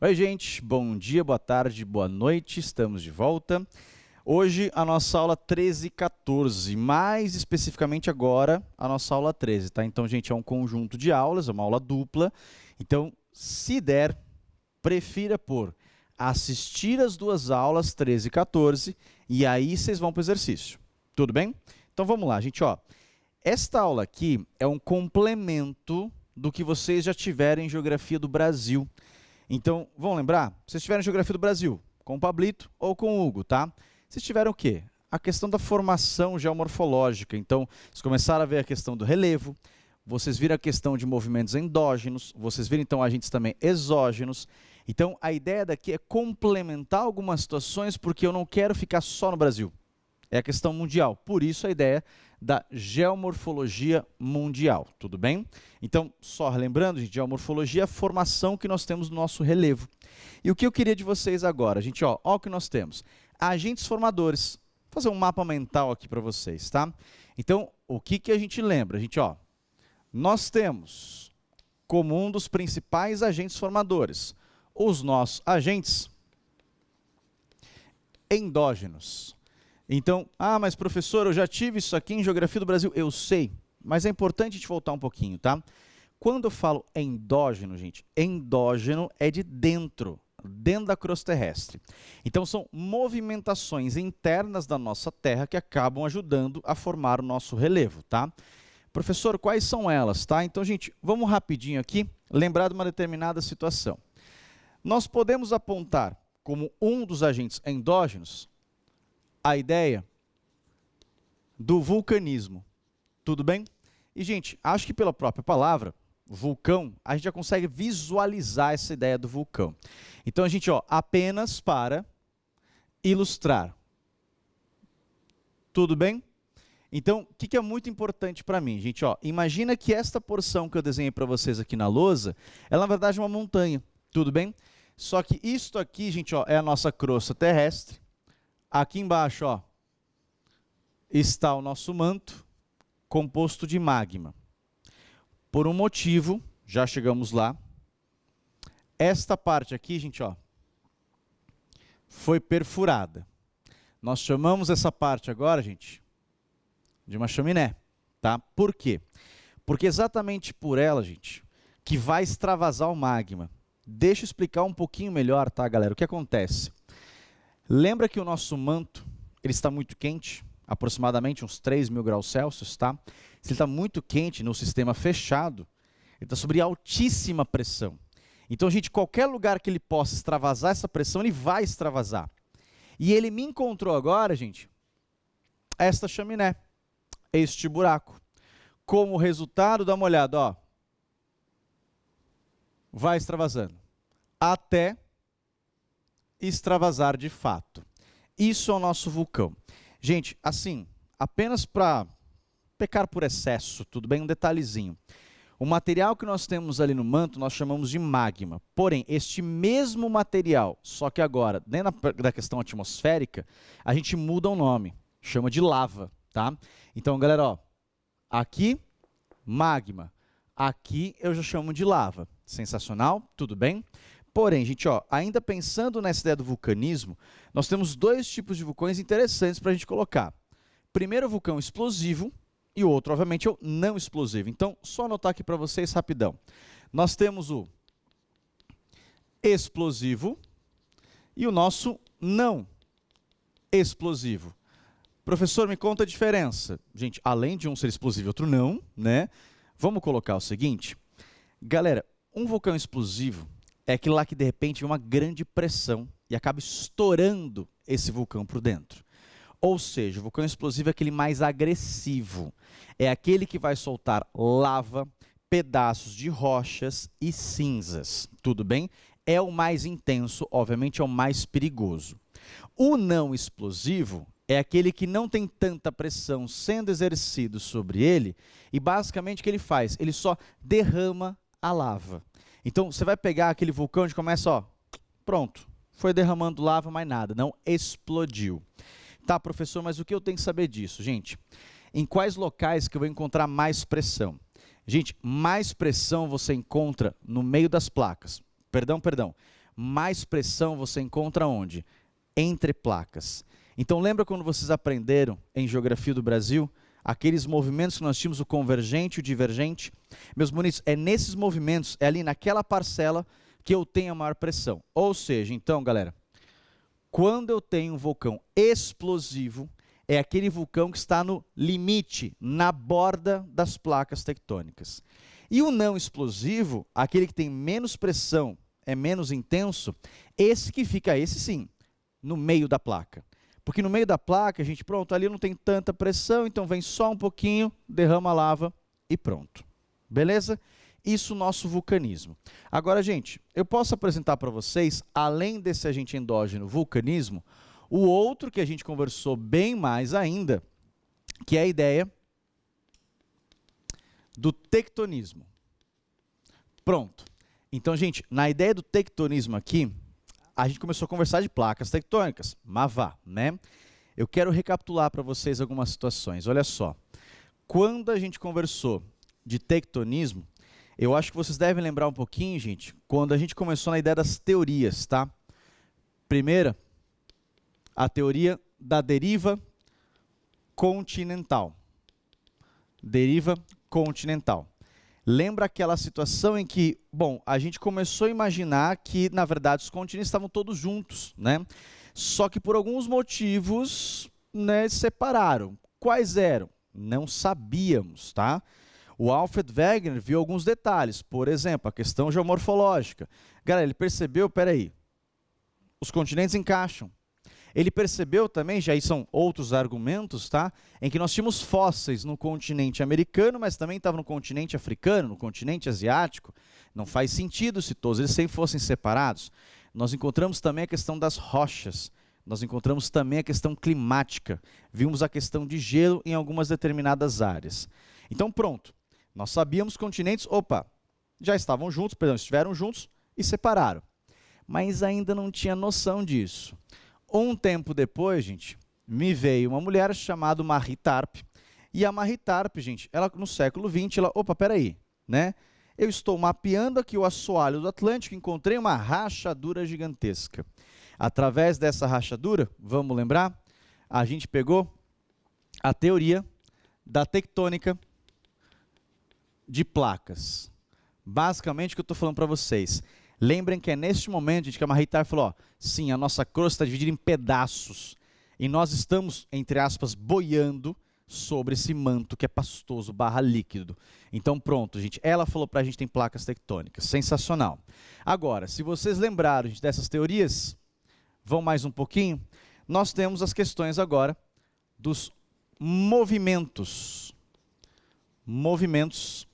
Oi, gente, bom dia, boa tarde, boa noite, estamos de volta. Hoje a nossa aula 13 e 14, mais especificamente agora a nossa aula 13, tá? Então, gente, é um conjunto de aulas, é uma aula dupla. Então, se der, prefira por assistir as duas aulas 13 e 14 e aí vocês vão para o exercício. Tudo bem? Então, vamos lá, gente, ó. Esta aula aqui é um complemento do que vocês já tiveram em Geografia do Brasil. Então, vão lembrar? Vocês tiveram Geografia do Brasil, com o Pablito ou com o Hugo, tá? Vocês tiveram o quê? A questão da formação geomorfológica. Então, vocês começaram a ver a questão do relevo, vocês viram a questão de movimentos endógenos, vocês viram, então, agentes também exógenos. Então, a ideia daqui é complementar algumas situações, porque eu não quero ficar só no Brasil. É a questão mundial. Por isso, a ideia da geomorfologia mundial, tudo bem? Então, só lembrando, gente, geomorfologia é a formação que nós temos no nosso relevo. E o que eu queria de vocês agora? Gente, ó o que nós temos. Agentes formadores. Vou fazer um mapa mental aqui para vocês, tá? Então, o que a gente lembra? Gente, ó, nós temos como um dos principais agentes formadores os nossos agentes endógenos. Então, mas professor, eu já tive isso aqui em Geografia do Brasil. Eu sei, mas é importante a gente voltar um pouquinho, tá? Quando eu falo endógeno, gente, endógeno é de dentro da crosta terrestre. Então, são movimentações internas da nossa Terra que acabam ajudando a formar o nosso relevo, tá? Professor, quais são elas, tá? Então, gente, vamos rapidinho aqui lembrar de uma determinada situação. Nós podemos apontar como um dos agentes endógenos a ideia do vulcanismo, tudo bem? E, gente, acho que pela própria palavra, vulcão, a gente já consegue visualizar essa ideia do vulcão. Então, a gente, ó, apenas para ilustrar. Tudo bem? Então, o que é muito importante para mim, gente? Ó, imagina que esta porção que eu desenhei para vocês aqui na lousa, ela na verdade é uma montanha, tudo bem? Só que isto aqui, gente, ó, é a nossa crosta terrestre. Aqui embaixo, ó, está o nosso manto composto de magma. Por um motivo, já chegamos lá, esta parte aqui, gente, ó, foi perfurada. Nós chamamos essa parte agora, gente, de uma chaminé, tá? Por quê? Porque exatamente por ela, gente, que vai extravasar o magma. Deixa eu explicar um pouquinho melhor, tá, galera? O que acontece? Lembra que o nosso manto, ele está muito quente, aproximadamente uns 3.000 graus Celsius, tá? Se ele está muito quente no sistema fechado, ele está sob altíssima pressão. Então, gente, qualquer lugar que ele possa extravasar essa pressão, ele vai extravasar. E ele me encontrou agora, gente, esta chaminé, este buraco. Como resultado, dá uma olhada, ó. Vai extravasando. Até extravasar de fato. Isso é o nosso vulcão. Gente, assim, apenas para pecar por excesso, tudo bem? Um detalhezinho. O material que nós temos ali no manto, nós chamamos de magma. Porém, este mesmo material, só que agora, dentro da questão atmosférica, a gente muda o nome. Chama de lava, tá? Então, galera, ó, aqui, magma. Aqui eu já chamo de lava. Sensacional? Tudo bem? Porém, gente, ó, ainda pensando nessa ideia do vulcanismo, nós temos dois tipos de vulcões interessantes para a gente colocar. Primeiro, o vulcão explosivo e o outro, obviamente, é o não explosivo. Então, só anotar aqui para vocês rapidão. Nós temos o explosivo e o nosso não explosivo. Professor, me conta a diferença. Gente, além de um ser explosivo e outro não, né? Vamos colocar o seguinte. Galera, um vulcão explosivo é aquele lá que, de repente, vem uma grande pressão e acaba estourando esse vulcão por dentro. Ou seja, o vulcão explosivo é aquele mais agressivo. É aquele que vai soltar lava, pedaços de rochas e cinzas. Tudo bem? É o mais intenso, obviamente é o mais perigoso. O não explosivo é aquele que não tem tanta pressão sendo exercido sobre ele e, basicamente, o que ele faz? Ele só derrama a lava. Então, você vai pegar aquele vulcão onde começa, ó, pronto, foi derramando lava, mais nada, não explodiu. Tá, professor, mas o que eu tenho que saber disso? Gente, em quais locais que eu vou encontrar mais pressão? Gente, mais pressão você encontra no meio das placas. Perdão. mais pressão você encontra onde? Entre placas. Então lembra quando vocês aprenderam em Geografia do Brasil, aqueles movimentos que nós tínhamos, o convergente e o divergente? Meus bonitos, é nesses movimentos, é ali naquela parcela que eu tenho a maior pressão. Ou seja, então galera, quando eu tenho um vulcão explosivo, é aquele vulcão que está no limite, na borda das placas tectônicas. E o não explosivo, aquele que tem menos pressão, é menos intenso, esse que fica, esse sim, no meio da placa. Porque no meio da placa, a gente, pronto, ali não tem tanta pressão, então vem só um pouquinho, derrama a lava e pronto. Beleza? Isso é o nosso vulcanismo. Agora, gente, eu posso apresentar para vocês, além desse agente endógeno vulcanismo, o outro que a gente conversou bem mais ainda, que é a ideia do tectonismo. Pronto. Então, gente, na ideia do tectonismo aqui, a gente começou a conversar de placas tectônicas, Mavá, né? Eu quero recapitular para vocês algumas situações. Olha só, quando a gente conversou de tectonismo, eu acho que vocês devem lembrar um pouquinho, gente, quando a gente começou na ideia das teorias, tá? Primeira, a teoria da deriva continental. Deriva continental. Lembra aquela situação em que, bom, a gente começou a imaginar que, na verdade, os continentes estavam todos juntos, né? Só que por alguns motivos, né, separaram. Quais eram? Não sabíamos, tá? O Alfred Wegener viu alguns detalhes, por exemplo, a questão geomorfológica. Galera, ele percebeu, peraí, os continentes encaixam. Ele percebeu também, já aí são outros argumentos, tá? Em que nós tínhamos fósseis no continente americano, mas também estava no continente africano, no continente asiático. Não faz sentido se todos eles sempre fossem separados. Nós encontramos também a questão das rochas. Nós encontramos também a questão climática. Vimos a questão de gelo em algumas determinadas áreas. Então, pronto. Nós sabíamos que os continentes, opa, já estavam juntos, perdão, estiveram juntos e separaram. Mas ainda não tinha noção disso. Um tempo depois, gente, me veio uma mulher chamada Marie Tarp. E a Marie Tarp, gente, ela no século XX, ela, opa, peraí, né? Eu estou mapeando aqui o assoalho do Atlântico, encontrei uma rachadura gigantesca. Através dessa rachadura, vamos lembrar, a gente pegou a teoria da tectônica de placas. Basicamente, o que eu estou falando para vocês. Lembrem que é neste momento, gente, que a Marie Tarp falou, ó, sim, a nossa crosta está dividida em pedaços. E nós estamos, entre aspas, boiando sobre esse manto que é pastoso / líquido. Então, pronto, gente. Ela falou para a gente que tem placas tectônicas. Sensacional. Agora, se vocês lembraram, gente, dessas teorias, vão mais um pouquinho, nós temos as questões agora dos movimentos. Movimentos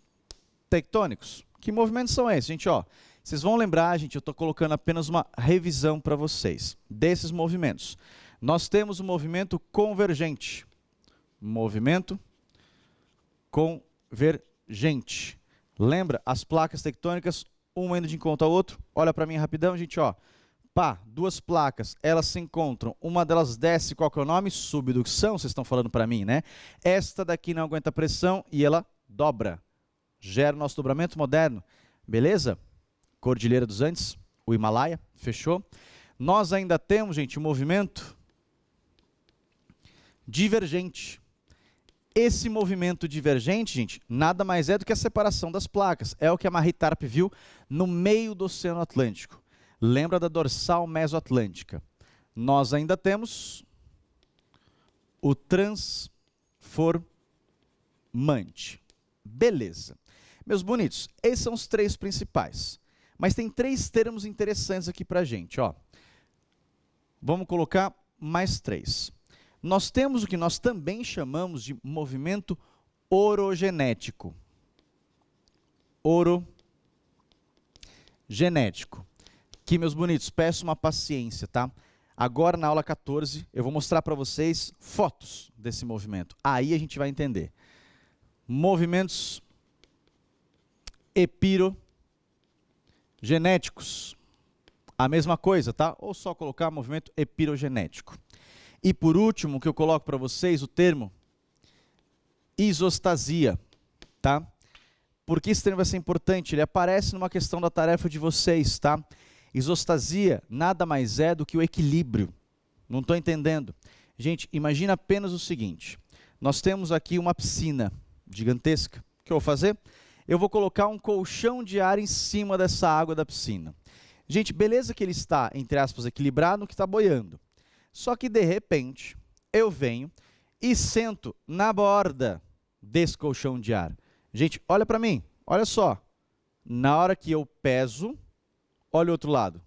tectônicos. Que movimentos são esses, gente? Ó, vocês vão lembrar, gente, eu estou colocando apenas uma revisão para vocês desses movimentos. Nós temos o movimento convergente. Movimento convergente. Lembra? As placas tectônicas, uma indo de encontro ao outro. Olha para mim rapidão, gente, ó. Pá, duas placas, elas se encontram. Uma delas desce, qual que é o nome? Subdução, vocês estão falando para mim, né? Esta daqui não aguenta pressão e ela dobra. Gera o nosso dobramento moderno. Beleza? Cordilheira dos Andes, o Himalaia, fechou? Nós ainda temos, gente, o movimento divergente. Esse movimento divergente, gente, nada mais é do que a separação das placas. É o que a Marie Tarp viu no meio do Oceano Atlântico. Lembra da dorsal mesoatlântica. Nós ainda temos o transformante. Beleza. Meus bonitos, esses são os três principais. Mas tem três termos interessantes aqui para a gente. Ó. Vamos colocar mais três. Nós temos o que nós também chamamos de movimento orogenético. Orogenético. Que, meus bonitos, peço uma paciência, tá? Agora, na aula 14, eu vou mostrar para vocês fotos desse movimento. Aí a gente vai entender. Movimentos epirogenéticos. A mesma coisa, tá? Ou só colocar movimento epirogenético. E por último, que eu coloco para vocês o termo isostasia, tá? Porque esse termo vai ser importante, ele aparece numa questão da tarefa de vocês, tá? Isostasia nada mais é do que o equilíbrio. Não estou entendendo. Gente, imagina apenas o seguinte. Nós temos aqui uma piscina gigantesca. O que eu vou fazer? Eu vou colocar um colchão de ar em cima dessa água da piscina. Gente, beleza que ele está, entre aspas, equilibrado, que está boiando. Só que, de repente, eu venho e sento na borda desse colchão de ar. Gente, olha para mim, olha só. Na hora que eu peso, olha o outro lado.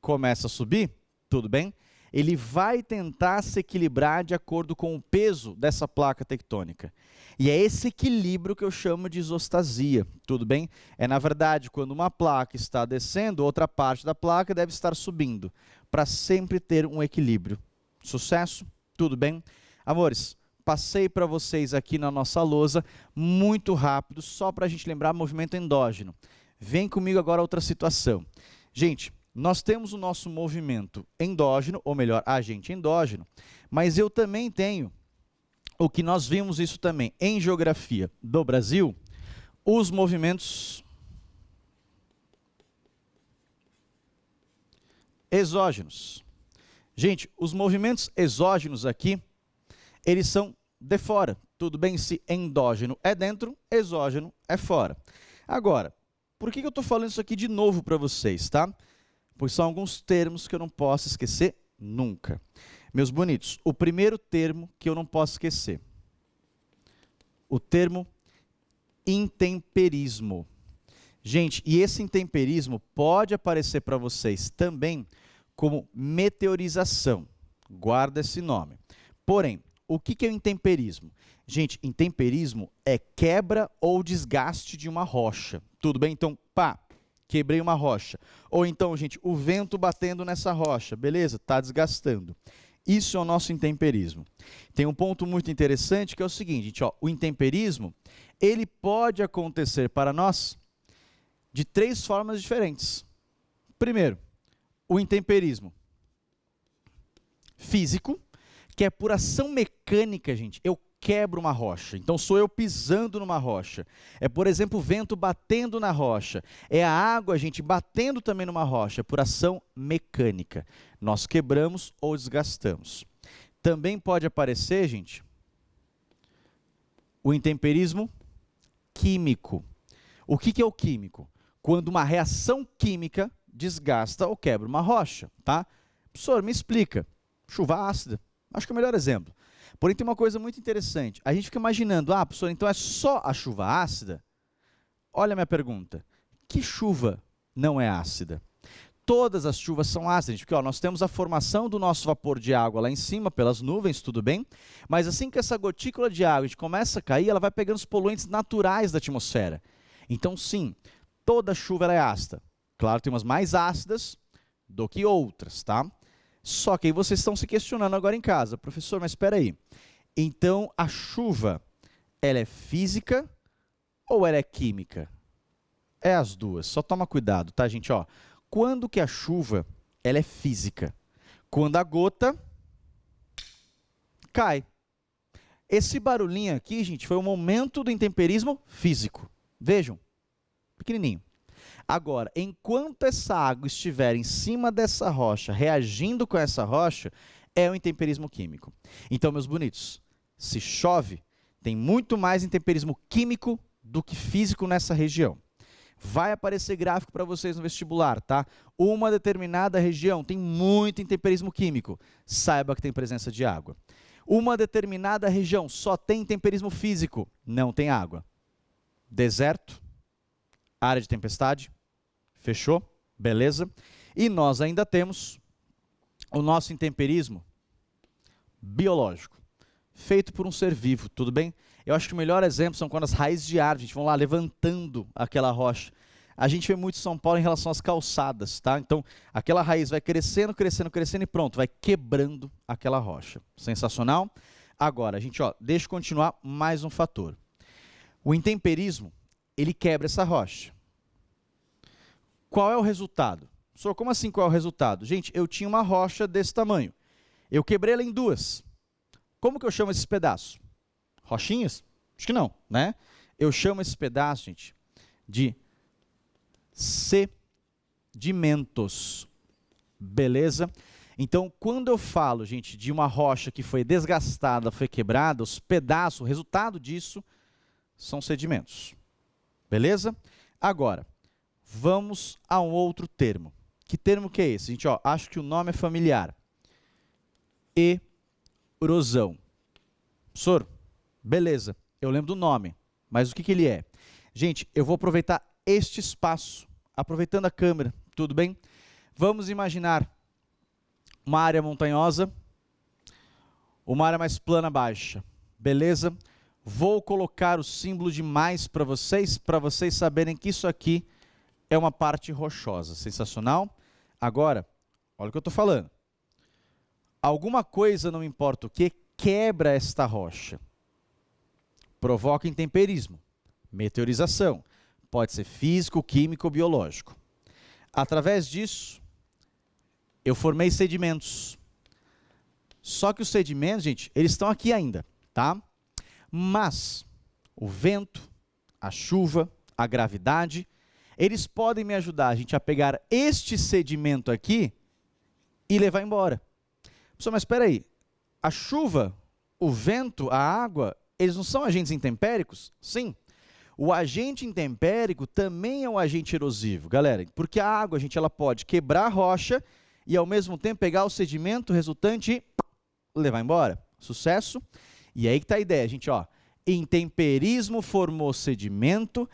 Começa a subir, tudo bem? Ele vai tentar se equilibrar de acordo com o peso dessa placa tectônica. E é esse equilíbrio que eu chamo de isostasia, tudo bem? É, na verdade, quando uma placa está descendo, outra parte da placa deve estar subindo, para sempre ter um equilíbrio. Sucesso? Tudo bem? Amores, passei para vocês aqui na nossa lousa, muito rápido, só para a gente lembrar movimento endógeno. Vem comigo agora outra situação. Gente, nós temos o nosso movimento endógeno, ou melhor, agente endógeno, mas eu também tenho, o que nós vimos isso também em geografia do Brasil, os movimentos exógenos. Gente, os movimentos exógenos aqui, eles são de fora. Tudo bem se endógeno é dentro, exógeno é fora. Agora, por que eu estou falando isso aqui de novo para vocês, tá? Pois são alguns termos que eu não posso esquecer nunca. Meus bonitos, o primeiro termo que eu não posso esquecer, o termo intemperismo. Gente, e esse intemperismo pode aparecer para vocês também como meteorização. Guarda esse nome. Porém, o que é o intemperismo? Gente, intemperismo é quebra ou desgaste de uma rocha. Tudo bem? Então, pá, quebrei uma rocha. Ou então, gente, o vento batendo nessa rocha. Beleza? Está desgastando. Isso é o nosso intemperismo. Tem um ponto muito interessante que é o seguinte, gente, ó, o intemperismo, ele pode acontecer para nós de 3 formas diferentes. Primeiro, o intemperismo físico, que é por ação mecânica, gente. Eu quebro uma rocha, então sou eu pisando numa rocha. É, por exemplo, o vento batendo na rocha. É a água, gente, batendo também numa rocha, por ação mecânica. Nós quebramos ou desgastamos. Também pode aparecer, gente, o intemperismo químico. O que é o químico? Quando uma reação química desgasta ou quebra uma rocha, tá? Professor, me explica. Chuva ácida. Acho que é o melhor exemplo. Porém, tem uma coisa muito interessante. A gente fica imaginando, ah, professor, então é só a chuva ácida? Olha a minha pergunta. Que chuva não é ácida? Todas as chuvas são ácidas, porque ó, nós temos a formação do nosso vapor de água lá em cima, pelas nuvens, tudo bem? Mas assim que essa gotícula de água a gente começa a cair, ela vai pegando os poluentes naturais da atmosfera. Então, sim, toda chuva ela é ácida. Claro, tem umas mais ácidas do que outras, tá? Só que aí vocês estão se questionando agora em casa, professor, mas espera aí. Então, a chuva, ela é física ou ela é química? É as duas, só toma cuidado, tá, gente? Ó, quando que a chuva, ela é física? Quando a gota cai. Esse barulhinho aqui, gente, foi o momento do intemperismo físico. Vejam, pequenininho. Agora, enquanto essa água estiver em cima dessa rocha, reagindo com essa rocha, é o intemperismo químico. Então, meus bonitos, se chove, tem muito mais intemperismo químico do que físico nessa região. Vai aparecer gráfico para vocês no vestibular, tá? Uma determinada região tem muito intemperismo químico, saiba que tem presença de água. Uma determinada região só tem intemperismo físico, não tem água. Deserto, área de tempestade, fechou? Beleza? E nós ainda temos o nosso intemperismo biológico, feito por um ser vivo, tudo bem? Eu acho que o melhor exemplo são quando as raízes de árvore, a gente vão lá levantando aquela rocha. A gente vê muito em São Paulo em relação às calçadas, tá? Então, aquela raiz vai crescendo, crescendo, crescendo e pronto, vai quebrando aquela rocha. Sensacional? Agora, gente, ó, deixa eu continuar mais um fator. O intemperismo, ele quebra essa rocha. Qual é o resultado? Professor, como assim qual é o resultado? Gente, eu tinha uma rocha desse tamanho. Eu quebrei ela em duas. Como que eu chamo esses pedaços? Rochinhas? Acho que não, né? Eu chamo esses pedaços, gente, de sedimentos. Beleza? Então, quando eu falo, gente, de uma rocha que foi desgastada, foi quebrada, os pedaços, o resultado disso são sedimentos. Beleza? Agora, vamos a um outro termo. Que termo que é esse? Gente, ó, acho que o nome é familiar. Erosão. Professor, beleza, eu lembro do nome, mas o que ele é? Gente, eu vou aproveitar este espaço, aproveitando a câmera, tudo bem? Vamos imaginar uma área montanhosa, uma área mais plana baixa, beleza? Vou colocar o símbolo de mais para vocês saberem que isso aqui é uma parte rochosa. Sensacional? Agora, olha o que eu estou falando. Alguma coisa, não importa o que, quebra esta rocha. Provoca intemperismo, meteorização. Pode ser físico, químico ou biológico. Através disso, eu formei sedimentos. Só que os sedimentos, gente, eles estão aqui ainda, tá? Mas o vento, a chuva, a gravidade, eles podem me ajudar, a gente, a pegar este sedimento aqui e levar embora. Pessoal, mas espera aí, a chuva, o vento, a água, eles não são agentes intempéricos? Sim. O agente intempérico também é um agente erosivo, galera, porque a água, gente, ela pode quebrar a rocha e ao mesmo tempo pegar o sedimento resultante e levar embora. Sucesso? E aí que está a ideia, gente, ó. Intemperismo formou sedimento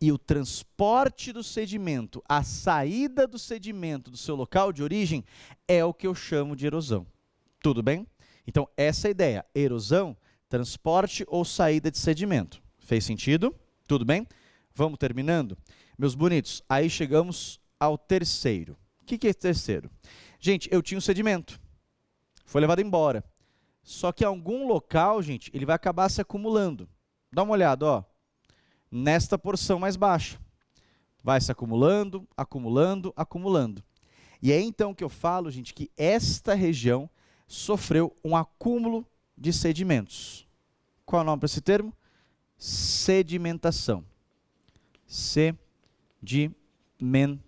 e o transporte do sedimento, a saída do sedimento do seu local de origem é o que eu chamo de erosão. Tudo bem? Então, essa é a ideia. Erosão, transporte ou saída de sedimento. Fez sentido? Tudo bem? Vamos terminando? Meus bonitos, aí chegamos ao terceiro. O que é terceiro? Gente, eu tinha um sedimento. Foi levado embora. Só que em algum local, gente, ele vai acabar se acumulando. Dá uma olhada, ó. Nesta porção mais baixa. Vai se acumulando, acumulando, acumulando. E é então que eu falo, gente, que esta região sofreu um acúmulo de sedimentos. Qual é o nome para esse termo? Sedimentação. Sedimentação.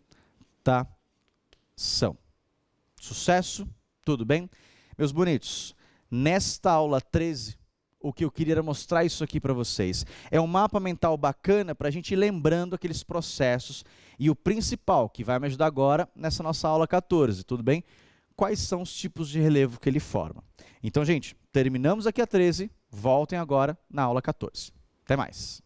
Sucesso? Tudo bem? Meus bonitos, nesta aula 13, o que eu queria era mostrar isso aqui para vocês. É um mapa mental bacana para a gente ir lembrando aqueles processos e o principal, que vai me ajudar agora nessa nossa aula 14, tudo bem? Quais são os tipos de relevo que ele forma. Então, gente, terminamos aqui a 13, voltem agora na aula 14. Até mais.